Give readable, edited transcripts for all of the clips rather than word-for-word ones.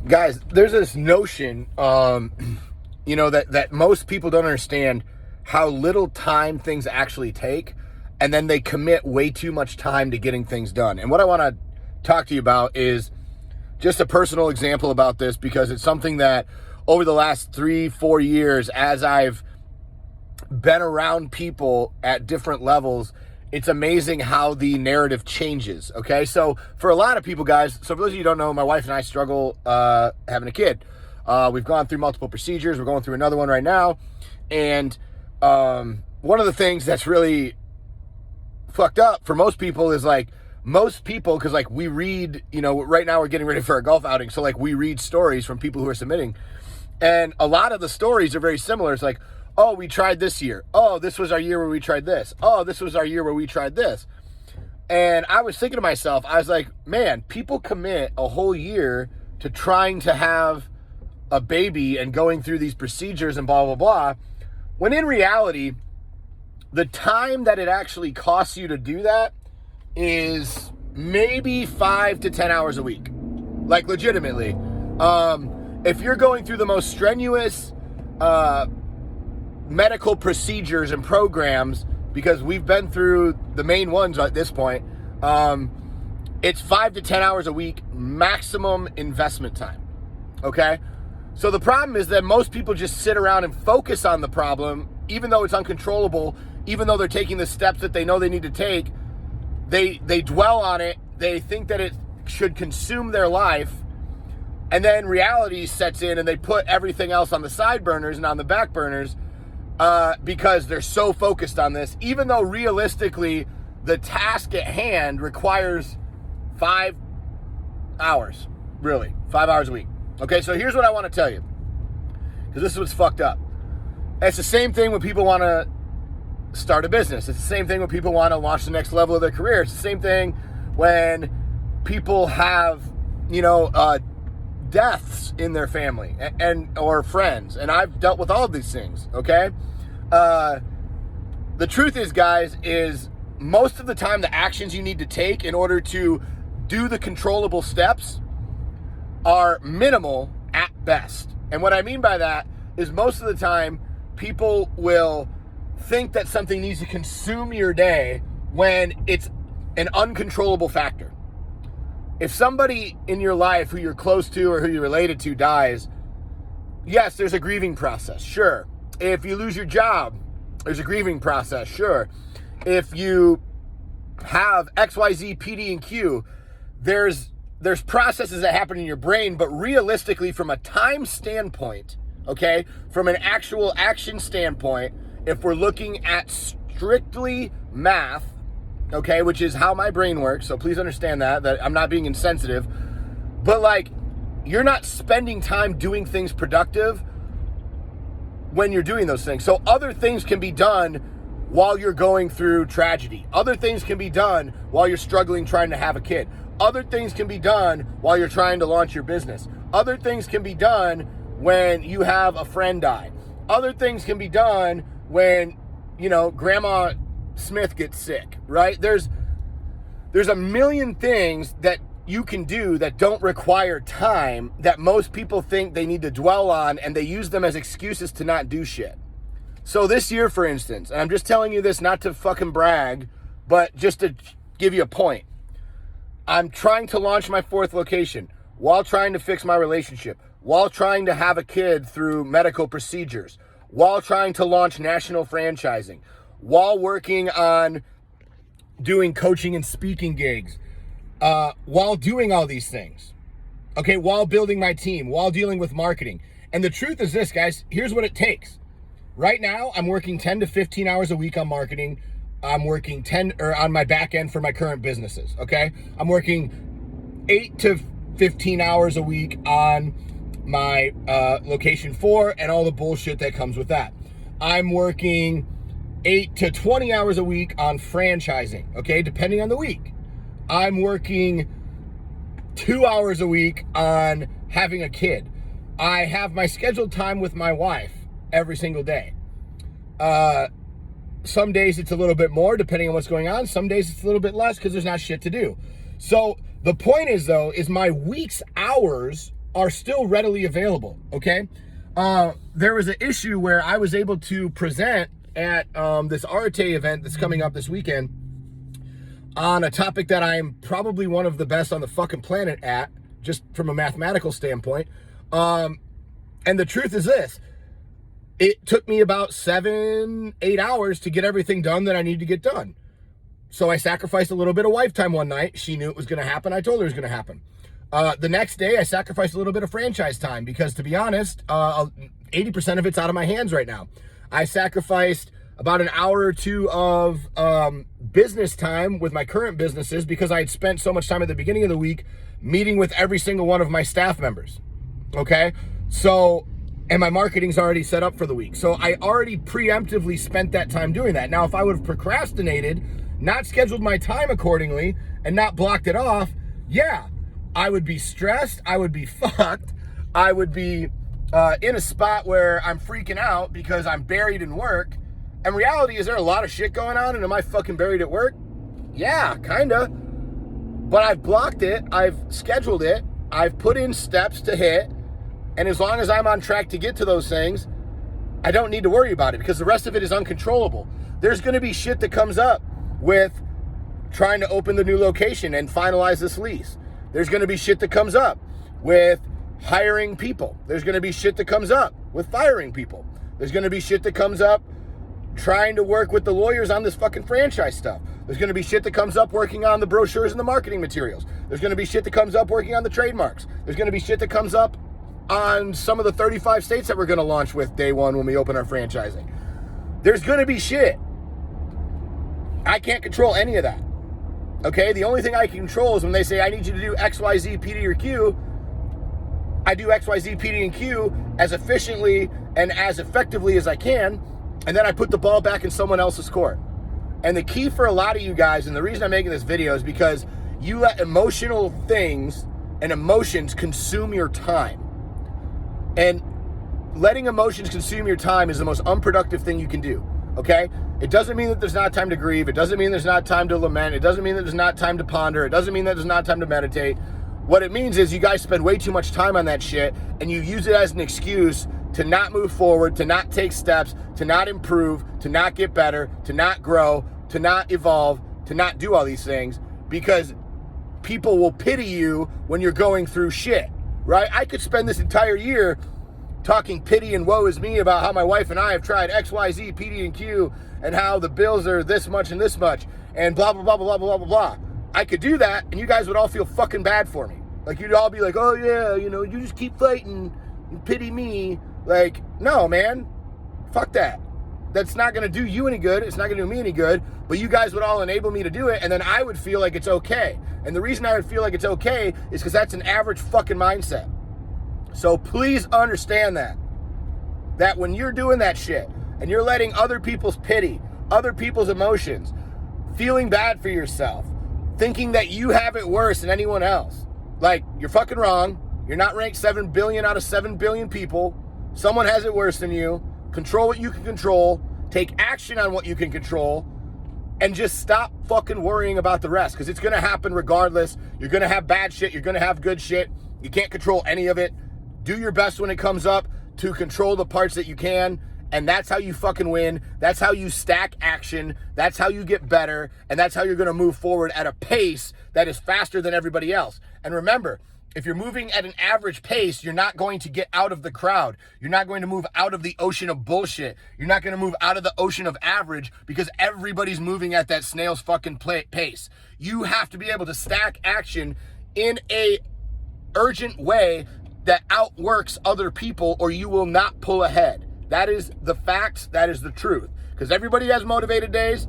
Guys, there's this notion, that most people don't understand how little time things actually take, and then they commit way too much time to getting things done. And what I want to talk to you about is just a personal example about this, because it's something that over the last 3-4 years, as I've been around people at different levels, it's amazing how the narrative changes, okay? So for a lot of people, guys, so for those of you who don't know, my wife and I struggle having a kid. We've gone through multiple procedures. We're going through another one right now. And one of the things that's really fucked up for most people is because we read, right now we're getting ready for a golf outing. So we read stories from people who are submitting. And a lot of the stories are very similar. It's like, oh, we tried this year. Oh, this was our year where we tried this. Oh, this was our year where we tried this. And I was thinking to myself, I was like, man, people commit a whole year to trying to have a baby and going through these procedures and blah, blah, blah. When in reality, the time that it actually costs you to do that is maybe 5 to 10 hours a week. Legitimately. If you're going through the most strenuous medical procedures and programs, because we've been through the main ones at this point, it's 5 to 10 hours a week maximum investment time. Okay? So the problem is that most people just sit around and focus on the problem, even though it's uncontrollable, even though they're taking the steps that they know they need to take. They dwell on it. They think that it should consume their life. And then reality sets in and they put everything else on the side burners and on the back burners because they're so focused on this, even though realistically the task at hand requires 5 hours, really, 5 hours a week. Okay, so here's what I want to tell you, because this is what's fucked up. It's the same thing when people want to start a business. It's the same thing when people want to launch the next level of their career. It's the same thing when people have, deaths in their family or friends. And I've dealt with all of these things, okay? The truth is, guys, is most of the time the actions you need to take in order to do the controllable steps are minimal at best. And what I mean by that is most of the time people will think that something needs to consume your day when it's an uncontrollable factor. If somebody in your life who you're close to or who you're related to dies, yes, there's a grieving process, sure. If you lose your job, there's a grieving process, sure. If you have XYZ, PD, and Q, there's processes that happen in your brain, but realistically, from a time standpoint, okay, from an actual action standpoint, if we're looking at strictly math, okay, which is how my brain works, so please understand that I'm not being insensitive, but you're not spending time doing things productive when you're doing those things. So other things can be done while you're going through tragedy. Other things can be done while you're struggling trying to have a kid. Other things can be done while you're trying to launch your business. Other things can be done when you have a friend die. Other things can be done when, Grandma Smith gets sick, right? There's a million things that you can do that don't require time that most people think they need to dwell on, and they use them as excuses to not do shit. So this year, for instance, and I'm just telling you this not to fucking brag, but just to give you a point. I'm trying to launch my 4th location while trying to fix my relationship, while trying to have a kid through medical procedures, while trying to launch national franchising, while working on doing coaching and speaking gigs, while doing all these things, okay, while building my team, while dealing with marketing. And the truth is this, guys, here's what it takes. Right now, I'm working 10 to 15 hours a week on marketing. I'm working on my back end for my current businesses, okay? I'm working 8 to 15 hours a week on my location 4 and all the bullshit that comes with that. I'm working 8 to 20 hours a week on franchising, okay, depending on the week. I'm working 2 hours a week on having a kid. I have my scheduled time with my wife every single day. Some days it's a little bit more depending on what's going on. Some days it's a little bit less because there's not shit to do. So the point is, though, is my week's hours are still readily available, okay? There was an issue where I was able to present at this Arte event that's coming up this weekend on a topic that I'm probably one of the best on the fucking planet at, just from a mathematical standpoint. And the truth is this: it took me about 7-8 hours to get everything done that I need to get done. So I sacrificed a little bit of wife time one night. She knew it was going to happen. I told her it was going to happen. The next day, I sacrificed a little bit of franchise time because, to be honest, 80% of it's out of my hands right now. I sacrificed about an hour or two of business time with my current businesses because I had spent so much time at the beginning of the week meeting with every single one of my staff members. Okay? So, and my marketing's already set up for the week. So I already preemptively spent that time doing that. Now, if I would have procrastinated, not scheduled my time accordingly, and not blocked it off, yeah, I would be stressed, I would be fucked, I would be in a spot where I'm freaking out because I'm buried in work. And reality, is there a lot of shit going on, and am I fucking buried at work? Yeah, kinda. But I've blocked it, I've scheduled it, I've put in steps to hit, and as long as I'm on track to get to those things, I don't need to worry about it because the rest of it is uncontrollable. There's gonna be shit that comes up with trying to open the new location and finalize this lease. There's going to be shit that comes up with hiring people. There's going to be shit that comes up with firing people. There's going to be shit that comes up trying to work with the lawyers on this fucking franchise stuff. There's going to be shit that comes up working on the brochures and the marketing materials. There's going to be shit that comes up working on the trademarks. There's going to be shit that comes up on some of the 35 states that we're going to launch with day one when we open our franchising. There's going to be shit. I can't control any of that. Okay? The only thing I can control is when they say, I need you to do X, Y, Z, P, D, or Q. I do X, Y, Z, P, D, and Q as efficiently and as effectively as I can, and then I put the ball back in someone else's court. And the key for a lot of you guys, and the reason I'm making this video is because you let emotional things and emotions consume your time. And letting emotions consume your time is the most unproductive thing you can do. Okay? It doesn't mean that there's not time to grieve. It doesn't mean there's not time to lament. It doesn't mean that there's not time to ponder. It doesn't mean that there's not time to meditate. What it means is you guys spend way too much time on that shit and you use it as an excuse to not move forward, to not take steps, to not improve, to not get better, to not grow, to not evolve, to not do all these things because people will pity you when you're going through shit, right? I could spend this entire year talking pity and woe is me about how my wife and I have tried X, Y, Z, P, D, and Q, and how the bills are this much and this much, and blah, blah, blah, blah, blah, blah, blah. I could do that, and you guys would all feel fucking bad for me. Like, you'd all be like, oh, yeah, you know, you just keep fighting and pity me. Like, no, man. Fuck that. That's not going to do you any good. It's not going to do me any good. But you guys would all enable me to do it, and then I would feel like it's okay. And the reason I would feel like it's okay is because that's an average fucking mindset. So please understand that when you're doing that shit and you're letting other people's pity, other people's emotions, feeling bad for yourself, thinking that you have it worse than anyone else, like, you're fucking wrong. You're not ranked 7 billion out of 7 billion people. Someone has it worse than you. Control what you can control. Take action on what you can control. And just stop fucking worrying about the rest, because it's going to happen regardless. You're going to have bad shit. You're going to have good shit. You can't control any of it. Do your best when it comes up to control the parts that you can, and that's how you fucking win. That's how you stack action. That's how you get better, and that's how you're going to move forward at a pace that is faster than everybody else. And remember, if you're moving at an average pace, you're not going to get out of the crowd. You're not going to move out of the ocean of bullshit. You're not going to move out of the ocean of average because everybody's moving at that snail's fucking pace. You have to be able to stack action in a urgent way that outworks other people, or you will not pull ahead. That is the facts. That is the truth. Because everybody has motivated days.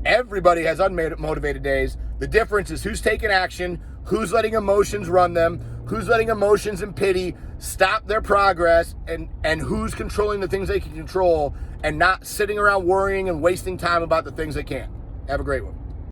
Everybody has unmotivated days. The difference is who's taking action, who's letting emotions run them, who's letting emotions and pity stop their progress, and who's controlling the things they can control and not sitting around worrying and wasting time about the things they can't. Have a great one.